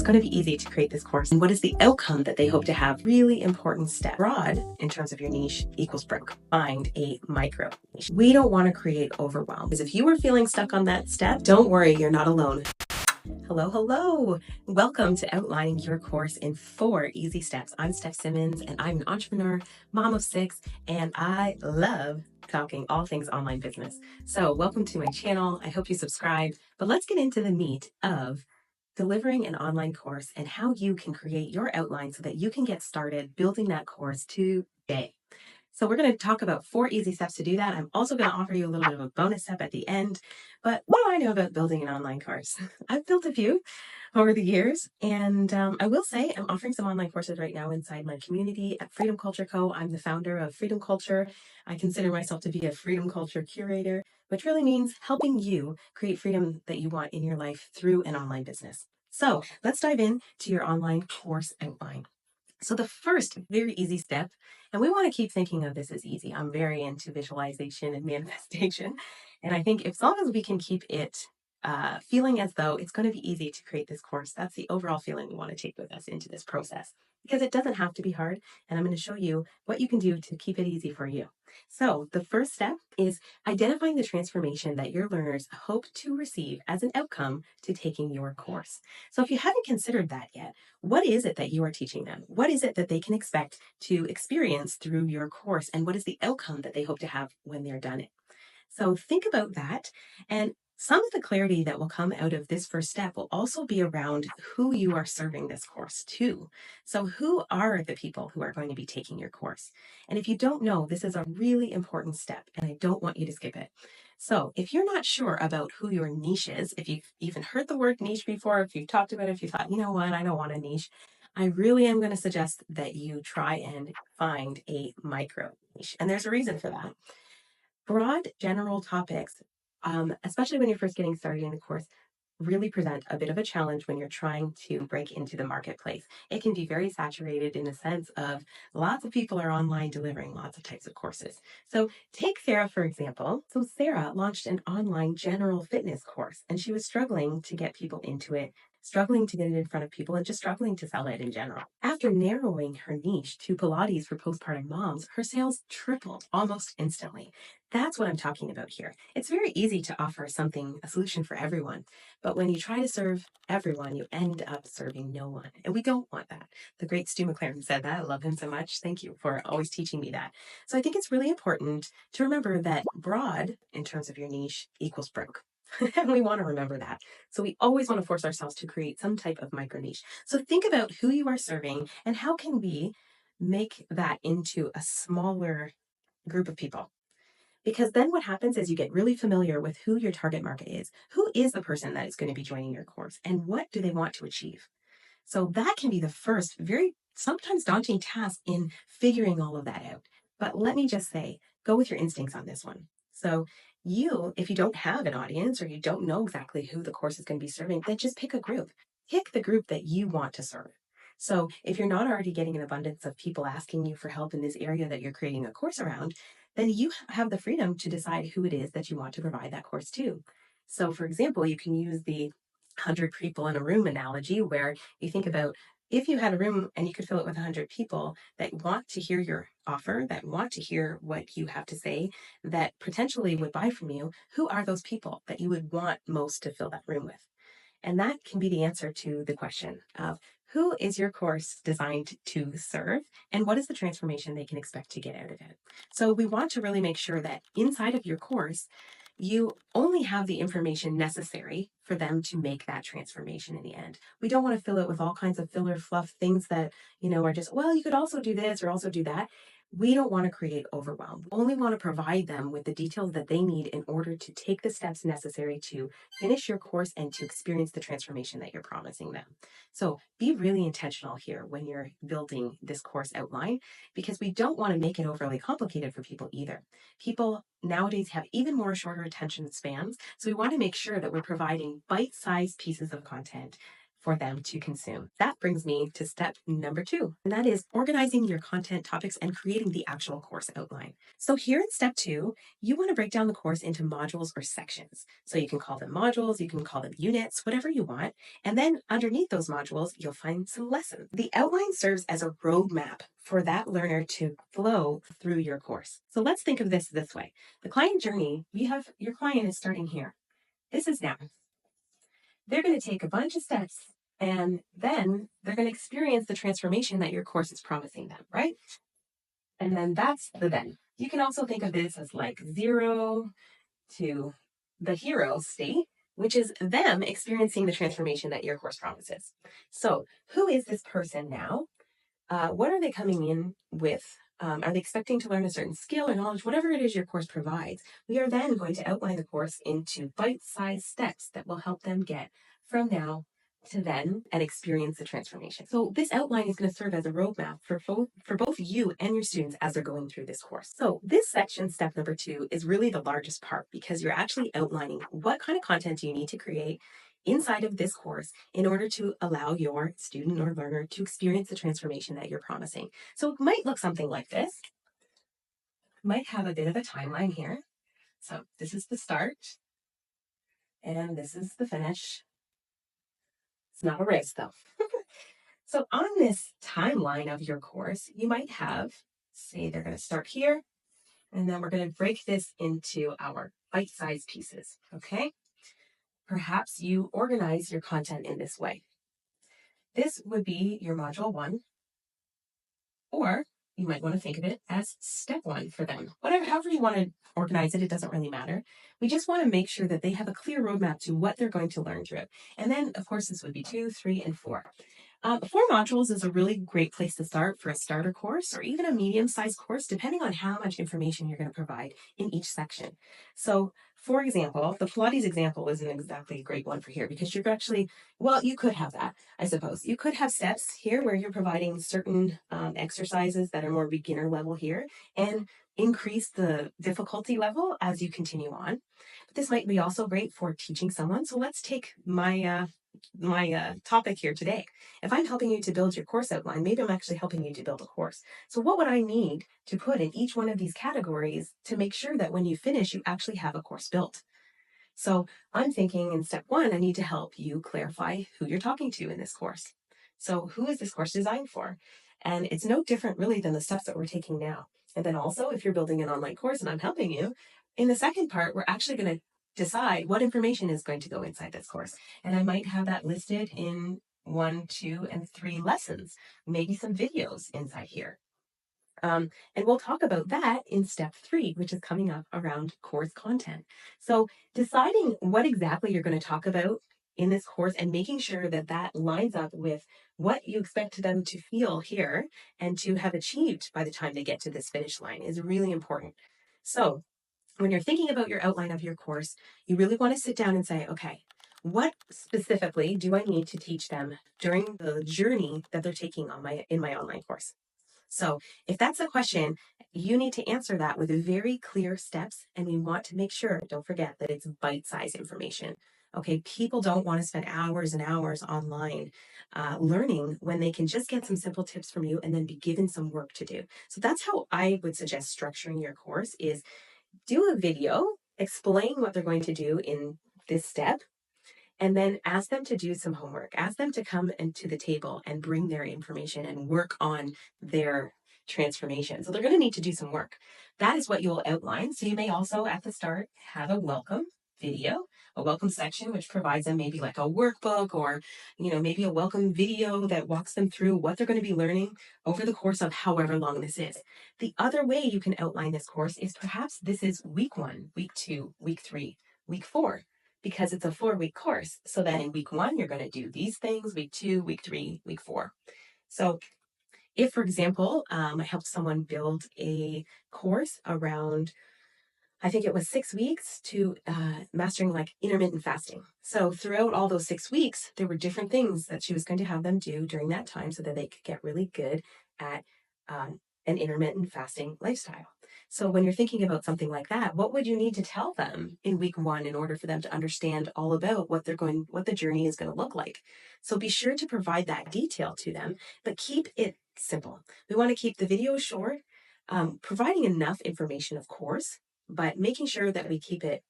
going to be easy to create this course, and what is the outcome that they hope to have? Really important step. Broad in terms of your niche equals broke. Find a micro niche. We don't want to create overwhelm, because if you were feeling stuck on that step, don't worry, you're not alone. Hello. Welcome to Outlining Your Course in 4 Easy Steps. I'm Steph Simmons, and I'm an entrepreneur, mom of 6, and I love talking all things online business. So welcome to my channel. I hope you subscribe, but let's get into the meat of delivering an online course and how you can create your outline so that you can get started building that course today. So we're going to talk about 4 easy steps to do that. I'm also going to offer you a little bit of a bonus step at the end. But what do I know about building an online course? I've built a few over the years, and I will say I'm offering some online courses right now inside my community at Freedom Culture Co. I'm the founder of Freedom Culture. I consider myself to be a freedom culture curator, which really means helping you create freedom that you want in your life through an online business. So let's dive into your online course outline. So the first very easy step, and we want to keep thinking of this as easy. I'm very into visualization and manifestation. And I think as long as we can keep it feeling as though it's going to be easy to create this course, that's the overall feeling we want to take with us into this process, because it doesn't have to be hard. And I'm going to show you what you can do to keep it easy for you. So the first step is identifying the transformation that your learners hope to receive as an outcome to taking your course. So if you haven't considered that yet, what is it that you are teaching them? What is it that they can expect to experience through your course? And what is the outcome that they hope to have when they're done it? So think about that. And some of the clarity that will come out of this first step will also be around who you are serving this course to. So who are the people who are going to be taking your course? And if you don't know, this is a really important step, and I don't want you to skip it. So if you're not sure about who your niche is, if you've even heard the word niche before, if you've talked about it, if you thought, you know what, I don't want a niche, I really am going to suggest that you try and find a micro niche. And there's a reason for that. Broad general topics, especially when you're first getting started in the course, really present a bit of a challenge when you're trying to break into the marketplace. It can be very saturated in the sense of lots of people are online delivering lots of types of courses. So take Sarah, for example. So Sarah launched an online general fitness course, and she was struggling to get people into it, struggling to get it in front of people, and just struggling to sell it in general. After narrowing her niche to Pilates for postpartum moms, her sales tripled almost instantly. That's what I'm talking about here. It's very easy to offer a solution for everyone. But when you try to serve everyone, you end up serving no one. And we don't want that. The great Stu McLaren said that. I love him so much. Thank you for always teaching me that. So I think it's really important to remember that broad in terms of your niche equals broke. And we want to remember that. So we always want to force ourselves to create some type of micro niche. So think about who you are serving and how can we make that into a smaller group of people. Because then what happens is you get really familiar with who your target market is. Who is the person that is going to be joining your course, and what do they want to achieve? So that can be the first very sometimes daunting task in figuring all of that out. But let me just say, go with your instincts on this one. So if you don't have an audience or you don't know exactly who the course is going to be serving, then just pick a group. Pick the group that you want to serve. So if you're not already getting an abundance of people asking you for help in this area that you're creating a course around, then you have the freedom to decide who it is that you want to provide that course to. So for example, you can use the 100 people in a room analogy, where you think about if you had a room and you could fill it with 100 people that want to hear your offer, that want to hear what you have to say, that potentially would buy from you, who are those people that you would want most to fill that room with? And that can be the answer to the question of who is your course designed to serve, and what is the transformation they can expect to get out of it? So we want to really make sure that inside of your course, you only have the information necessary for them to make that transformation in the end. We don't want to fill it with all kinds of filler fluff things that, are just, well, you could also do this or also do that. We don't want to create overwhelm. We only want to provide them with the details that they need in order to take the steps necessary to finish your course and to experience the transformation that you're promising them. So be really intentional here when you're building this course outline, because we don't want to make it overly complicated for people either. People nowadays have even more shorter attention spans, so we want to make sure that we're providing bite-sized pieces of content for them to consume. That brings me to step number 2, and that is organizing your content topics and creating the actual course outline. So here in step 2, you want to break down the course into modules or sections. So you can call them modules, you can call them units, whatever you want. And then underneath those modules, you'll find some lessons. The outline serves as a roadmap for that learner to flow through your course. So let's think of this way. The client journey, your client is starting here. This is now. They're going to take a bunch of steps and then they're going to experience the transformation that your course is promising them, right? And then that's the then. You can also think of this as like 0 to the hero state, which is them experiencing the transformation that your course promises. So who is this person now? What are they coming in with? Are they expecting to learn a certain skill or knowledge? Whatever it is your course provides, we are then going to outline the course into bite-sized steps that will help them get from now to then and experience the transformation. So this outline is going to serve as a roadmap for both you and your students as they're going through this course. So this section, step number 2, is really the largest part because you're actually outlining what kind of content do you need to create inside of this course in order to allow your student or learner to experience the transformation that you're promising. So it might look something like this. It might have a bit of a timeline here. So this is the start and this is the finish. It's not a race though. So on this timeline of your course, you might have, say they're going to start here, and then we're going to break this into our bite-sized pieces, okay? Perhaps you organize your content in this way. This would be your module 1, or you might want to think of it as step 1 for them. However you want to organize it, it doesn't really matter. We just want to make sure that they have a clear roadmap to what they're going to learn through it. And then, of course, this would be 2, 3, and 4. 4 modules is a really great place to start for a starter course or even a medium-sized course, depending on how much information you're going to provide in each section. So, for example, the Pilates example isn't exactly a great one for here because you're actually, well, you could have that, I suppose. You could have steps here where you're providing certain exercises that are more beginner level here and increase the difficulty level as you continue on. But this might be also great for teaching someone. So let's take my topic here today. If I'm helping you to build your course outline, maybe I'm actually helping you to build a course. So what would I need to put in each one of these categories to make sure that when you finish, you actually have a course built? So I'm thinking in step 1, I need to help you clarify who you're talking to in this course. So who is this course designed for? And it's no different really than the steps that we're taking now. And then also, if you're building an online course and I'm helping you, in the second part, we're actually going to decide what information is going to go inside this course. And I might have that listed in 1, 2, and 3 lessons, maybe some videos inside here. And we'll talk about that in step 3, which is coming up around course content. So deciding what exactly you're going to talk about in this course and making sure that that lines up with what you expect them to feel here and to have achieved by the time they get to this finish line is really important. So when you're thinking about your outline of your course, you really want to sit down and say, okay, what specifically do I need to teach them during the journey that they're taking in my online course? So if that's the question, you need to answer that with very clear steps. And we want to make sure, don't forget that it's bite-sized information. Okay, people don't want to spend hours and hours online learning when they can just get some simple tips from you and then be given some work to do. So that's how I would suggest structuring your course is do a video, explain what they're going to do in this step, and then ask them to do some homework. Ask them to come into the table and bring their information and work on their transformation. So they're going to need to do some work. That is what you will outline. So you may also at the start have a welcome video, a welcome section, which provides them maybe like a workbook or, maybe a welcome video that walks them through what they're going to be learning over the course of however long this is. The other way you can outline this course is perhaps this is week 1, week 2, week 3, week 4. Because it's a 4-week course. So then in week 1, you're going to do these things, week 2, week 3, week 4. So if, for example, I helped someone build a course around, I think it was 6 weeks to mastering like intermittent fasting. So throughout all those 6 weeks, there were different things that she was going to have them do during that time so that they could get really good at an intermittent fasting lifestyle. So when you're thinking about something like that, what would you need to tell them in week one in order for them to understand all about what the journey is going to look like? So be sure to provide that detail to them, but keep it simple. We want to keep the video short, providing enough information, of course, but making sure that we keep it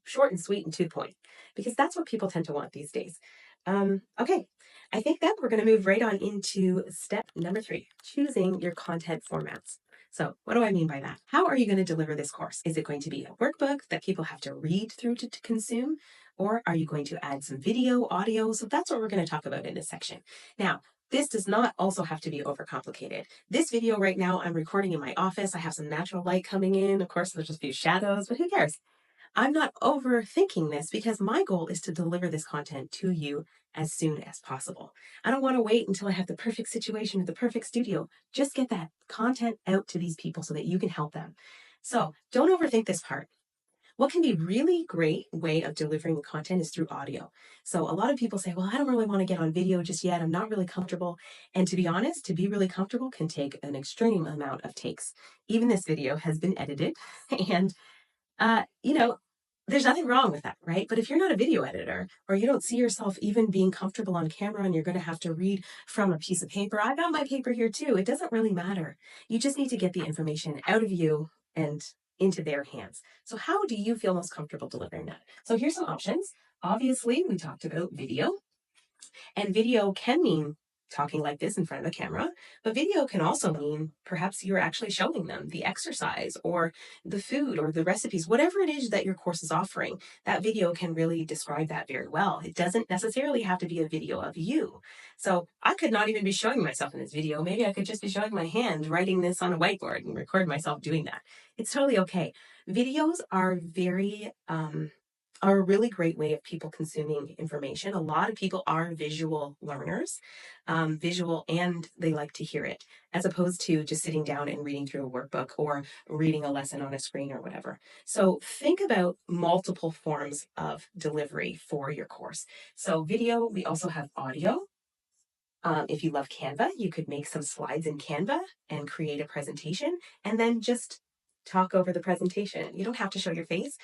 short and sweet and to the point, because that's what people tend to want these days. Okay, I think that we're going to move right on into step number 3, choosing your content formats. So what do I mean by that? How are you going to deliver this course? Is it going to be a workbook that people have to read through to consume? Or are you going to add some video, audio? So that's what we're going to talk about in this section. Now, this does not also have to be overcomplicated. This video right now, I'm recording in my office. I have some natural light coming in. Of course, there's just a few shadows, but who cares? I'm not overthinking this because my goal is to deliver this content to you as soon as possible. I don't want to wait until I have the perfect situation or the perfect studio. Just get that content out to these people so that you can help them. So don't overthink this part. What can be really great way of delivering the content is through audio. So a lot of people say, well, I don't really want to get on video just yet. I'm not really comfortable. And to be honest, to be really comfortable can take an extreme amount of takes. Even this video has been edited and you know, there's nothing wrong with that, right? But if you're not a video editor or you don't see yourself even being comfortable on camera and you're going to have to read from a piece of paper, I got my paper here too. It doesn't really matter. You just need to get the information out of you and into their hands. So how do you feel most comfortable delivering that? So here's some options. Obviously, we talked about video, and video can mean talking like this in front of the camera, but video can also mean perhaps you're actually showing them the exercise or the food or the recipes, whatever it is that your course is offering. That video can really describe that very well. It doesn't necessarily have to be a video of you. So I could not even be showing myself in this video. Maybe I could just be showing my hand writing this on a whiteboard and record myself doing that. It's totally okay. Videos are are a really great way of people consuming information. A lot of people are visual learners, visual, and they like to hear it, as opposed to just sitting down and reading through a workbook or reading a lesson on a screen or whatever. So think about multiple forms of delivery for your course. So video, we also have audio. If you love Canva, you could make some slides in Canva and create a presentation and then just talk over the presentation. You don't have to show your face,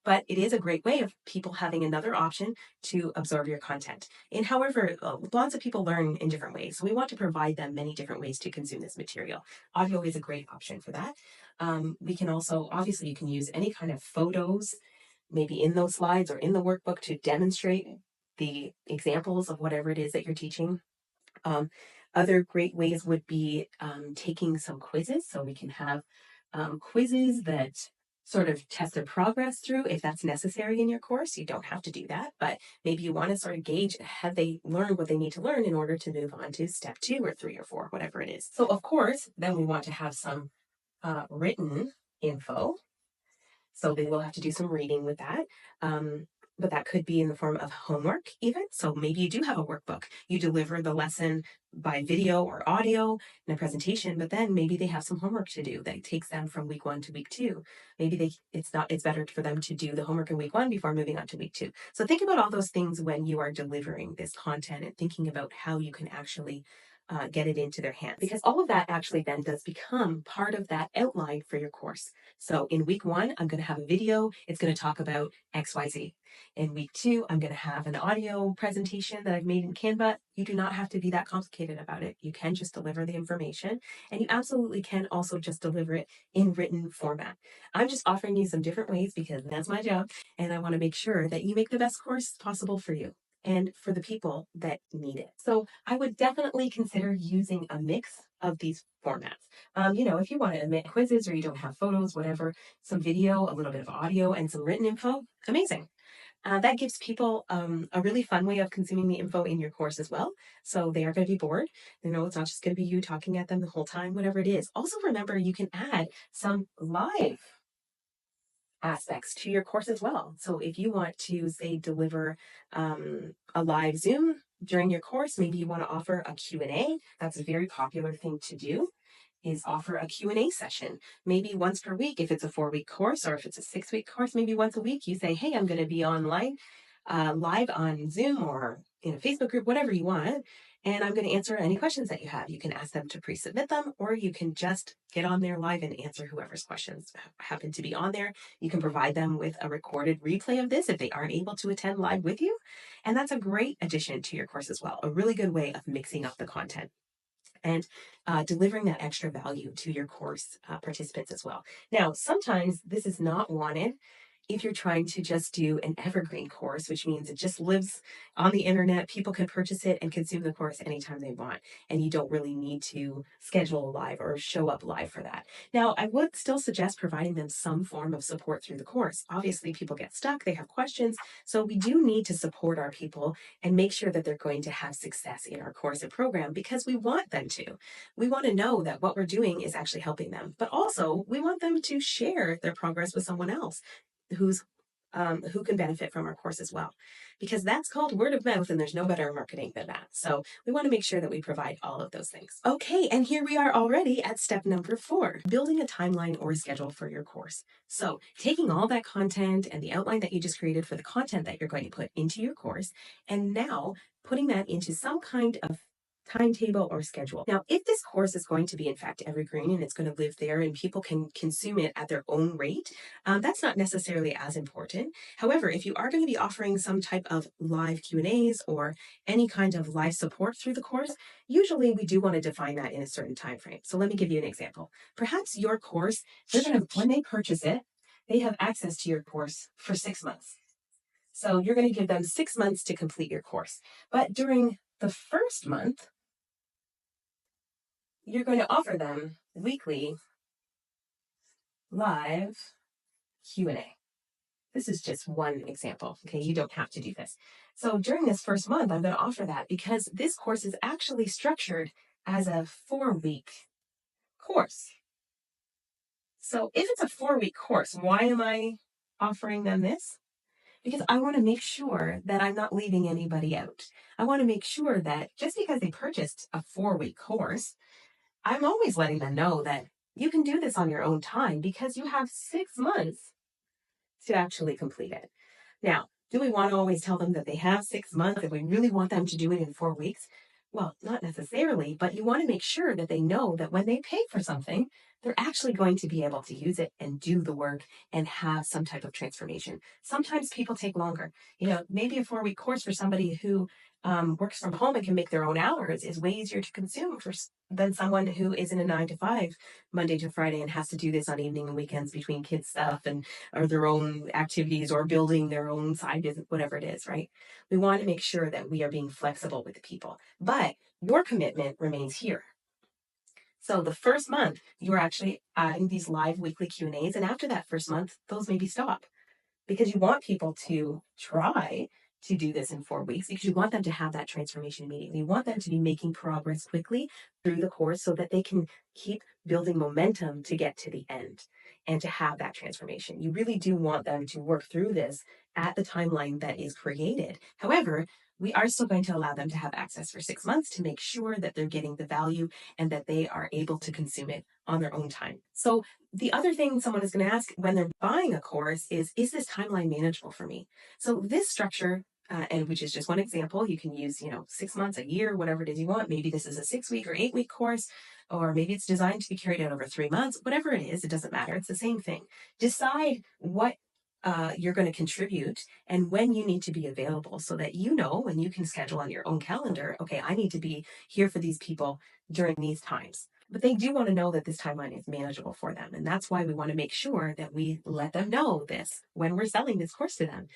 but it is a great way of people having another option to absorb your content. And however, lots of people learn in different ways. So we want to provide them many different ways to consume this material. Audio is a great option for that. We can also, obviously, you can use any kind of photos, maybe in those slides or in the workbook to demonstrate the examples of whatever it is that you're teaching. Other great ways would be taking some quizzes. So we can have quizzes that sort of test their progress through if that's necessary in your course. You don't have to do that, but maybe you want to sort of gauge, have they learned what they need to learn in order to move on to step 2 or 3 or 4, whatever it is. So of course, then we want to have some written info. So they will have to do some reading with that. But that could be in the form of homework even. So maybe you do have a workbook. You deliver the lesson by video or audio in a presentation, but then maybe they have some homework to do that takes them from week 1 to week 2. Maybe it's better for them to do the homework in week 1 before moving on to week 2. So think about all those things when you are delivering this content and thinking about how you can actually get it into their hands, because all of that actually then does become part of that outline for your course. So in week 1, I'm going to have a video. It's going to talk about XYZ. In week 2, I'm going to have an audio presentation that I've made in Canva. You do not have to be that complicated about it. You can just deliver the information, and you absolutely can also just deliver it in written format. I'm just offering you some different ways because that's my job, and I want to make sure that you make the best course possible for you and for the people that need it. So I would definitely consider using a mix of these formats. If you want to omit quizzes or you don't have photos, whatever, some video, a little bit of audio, and some written info, amazing. That gives people a really fun way of consuming the info in your course as well. So they are going to be bored. It's not just going to be you talking at them the whole time, whatever it is. Also remember, you can add some live aspects to your course as well. So if you want to, say, deliver a live Zoom during your course, maybe you want to offer a Q&A. That's a very popular thing to do, is offer a Q&A session. Maybe once per week, if it's a 4-week course, or if it's a 6-week course, maybe once a week you say, hey, I'm going to be online live on Zoom or in a Facebook group, whatever you want. And I'm going to answer any questions that you have. You can ask them to pre-submit them, or you can just get on there live and answer whoever's questions happen to be on there. You can provide them with a recorded replay of this if they aren't able to attend live with you. And that's a great addition to your course as well. A really good way of mixing up the content and delivering that extra value to your course participants as well. Now, sometimes this is not wanted if you're trying to just do an evergreen course, which means it just lives on the internet. People can purchase it and consume the course anytime they want, and you don't really need to schedule a live or show up live for that. Now, I would still suggest providing them some form of support through the course. Obviously, people get stuck, they have questions, so we do need to support our people and make sure that they're going to have success in our course and program, because we want them to. We want to know that what we're doing is actually helping them, but also we want them to share their progress with someone else who can benefit from our course as well, because that's called word of mouth, and there's no better marketing than that. So we want to make sure that we provide all of those things. Okay, and here we are already at step number 4, building a timeline or a schedule for your course. So taking all that content and the outline that you just created for the content that you're going to put into your course, and now putting that into some kind of timetable or schedule. Now, if this course is going to be in fact evergreen and it's going to live there and people can consume it at their own rate, that's not necessarily as important. However, if you are going to be offering some type of live Q&As or any kind of live support through the course, usually we do want to define that in a certain time frame. So let me give you an example. Perhaps your course, when they purchase it, they have access to your course for 6 months. So you're going to give them 6 months to complete your course. But during the first month, you're going to offer them weekly live Q&A. This is just one example, okay? You don't have to do this. So during this first month, I'm going to offer that because this course is actually structured as a 4-week course. So if it's a 4-week course, why am I offering them this? Because I want to make sure that I'm not leaving anybody out. I want to make sure that just because they purchased a 4-week course, I'm always letting them know that you can do this on your own time because you have 6 months to actually complete it. Now, do we want to always tell them that they have 6 months and we really want them to do it in 4 weeks? Well, not necessarily, but you want to make sure that they know that when they pay for something, they're actually going to be able to use it and do the work and have some type of transformation. Sometimes people take longer. Maybe a 4-week course for somebody who works from home and can make their own hours is way easier to consume than someone who is in a 9-to-5 Monday to Friday and has to do this on evening and weekends between kids stuff or their own activities or building their own side business, whatever it is, right? We want to make sure that we are being flexible with the people, but your commitment remains here. So the first month, you're actually adding these live weekly Q&As, and after that first month, those maybe stop because you want people to try to do this in 4 weeks because you want them to have that transformation immediately. You want them to be making progress quickly through the course so that they can keep building momentum to get to the end and to have that transformation. You really do want them to work through this at the timeline that is created. However, we are still going to allow them to have access for 6 months to make sure that they're getting the value and that they are able to consume it on their own time. So the other thing someone is going to ask when they're buying a course is this timeline manageable for me? So this structure, and which is just one example, you can use, 6 months, a year, whatever it is you want. Maybe this is a 6-week or 8-week course, or maybe it's designed to be carried out over 3 months. Whatever it is, it doesn't matter. It's the same thing. Decide what you're going to contribute and when you need to be available so that and you can schedule on your own calendar, okay, I need to be here for these people during these times. But they do want to know that this timeline is manageable for them. And that's why we want to make sure that we let them know this when we're selling this course to them.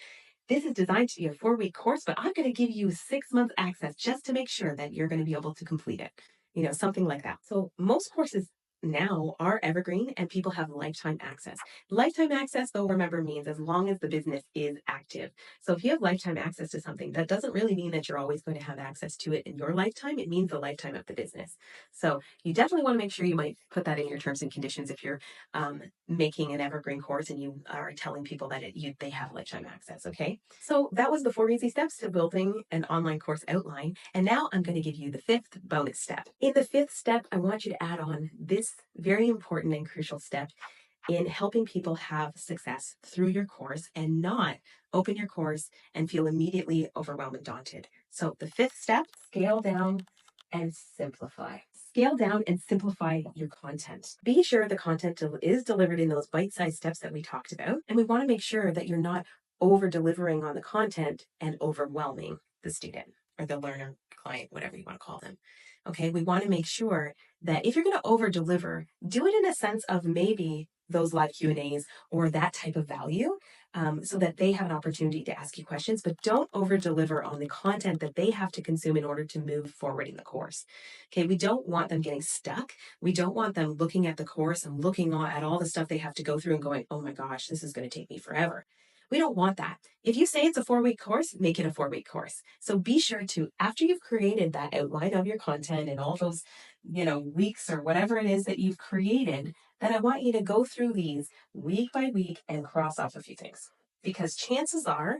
This is designed to be a 4-week course, but I'm going to give you 6 months access just to make sure that you're going to be able to complete it. Something like that. So most courses now are evergreen and people have lifetime access. Lifetime access, though, remember, means as long as the business is active. So if you have lifetime access to something, that doesn't really mean that you're always going to have access to it in your lifetime. It means the lifetime of the business. So you definitely want to make sure you might put that in your terms and conditions if you're making an evergreen course and you are telling people that they have lifetime access. Okay. So that was the 4 easy steps to building an online course outline. And now I'm going to give you the 5th bonus step. In the 5th step, I want you to add on this very important and crucial step, in helping people have success through your course and not open your course and feel immediately overwhelmed and daunted. So the fifth step, scale down and simplify. Scale down and simplify your content. Be sure the content is delivered in those bite-sized steps that we talked about. And we want to make sure that you're not over delivering on the content and overwhelming the student or the learner, client, whatever you want to call them. Okay, we want to make sure that if you're going to over deliver, do it in a sense of maybe those live Q&As or that type of value, so that they have an opportunity to ask you questions, but don't over deliver on the content that they have to consume in order to move forward in the course. Okay, we don't want them getting stuck. We don't want them looking at the course and looking at all the stuff they have to go through and going, oh my gosh, this is going to take me forever. We don't want that. If you say it's a 4-week course, make it a 4-week course. So be sure to, after you've created that outline of your content and all those, weeks or whatever it is that you've created, then I want you to go through these week by week and cross off a few things. Because chances are,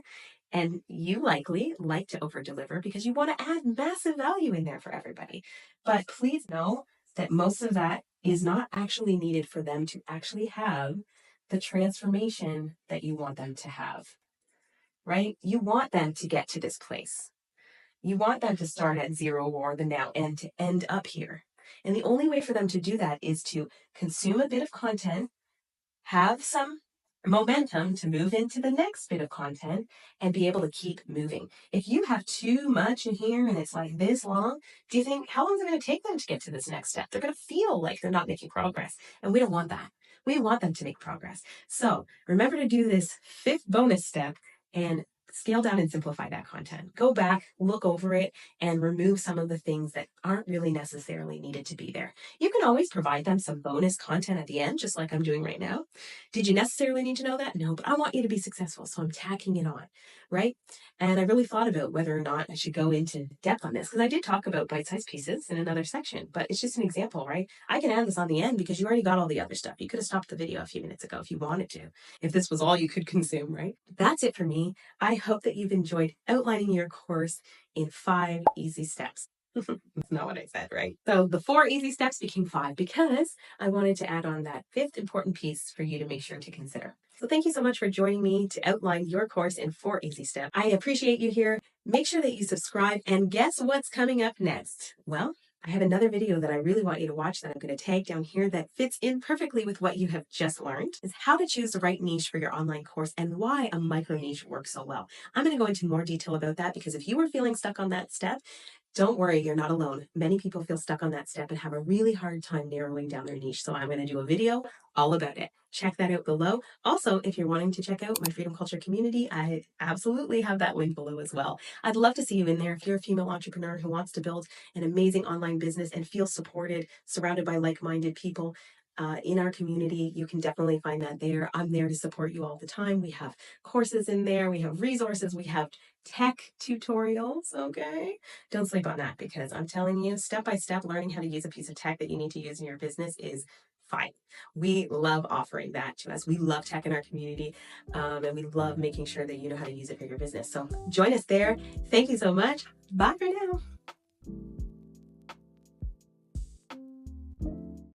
and you likely like to over deliver because you want to add massive value in there for everybody. But please know that most of that is not actually needed for them to actually have the transformation that you want them to have, right? You want them to get to this place. You want them to start at zero or the now and to end up here. And the only way for them to do that is to consume a bit of content, have some momentum to move into the next bit of content and be able to keep moving. If you have too much in here and it's like this long, do you think how long is it going to take them to get to this next step? They're going to feel like they're not making progress. And we don't want that. We want them to make progress. So remember to do this fifth bonus step and scale down and simplify that content. Go back, look over it, and remove some of the things that aren't really necessarily needed to be there. You can always provide them some bonus content at the end, just like I'm doing right now. Did you necessarily need to know that? No, but I want you to be successful, so I'm tacking it on, right? And I really thought about whether or not I should go into depth on this, because I did talk about bite-sized pieces in another section, but it's just an example, right? I can add this on the end because you already got all the other stuff. You could have stopped the video a few minutes ago if you wanted to, if this was all you could consume, right? That's it for me. I hope that you've enjoyed outlining your course in 5 easy steps. That's not what I said, right? So the 4 easy steps became 5 because I wanted to add on that 5th important piece for you to make sure to consider. So thank you so much for joining me to outline your course in 4 easy steps. I appreciate you here. Make sure that you subscribe, and guess what's coming up next? Well, I have another video that I really want you to watch that I'm going to tag down here that fits in perfectly with what you have just learned, is how to choose the right niche for your online course and why a micro niche works so well. I'm going to go into more detail about that because if you were feeling stuck on that step, don't worry, you're not alone. Many people feel stuck on that step and have a really hard time narrowing down their niche. So I'm going to do a video all about it. Check that out below. Also, if you're wanting to check out my Freedom Culture community, I absolutely have that link below as well. I'd love to see you in there. If you're a female entrepreneur who wants to build an amazing online business and feel supported, surrounded by like-minded people, in our community, you can definitely find that there. I'm there to support you all the time. We have courses in there. We have resources. We have tech tutorials. Okay. Don't sleep on that because I'm telling you, step by step, learning how to use a piece of tech that you need to use in your business is fine. We love offering that to us. We love tech in our community, and we love making sure that you know how to use it for your business. So join us there. Thank you so much. Bye for now.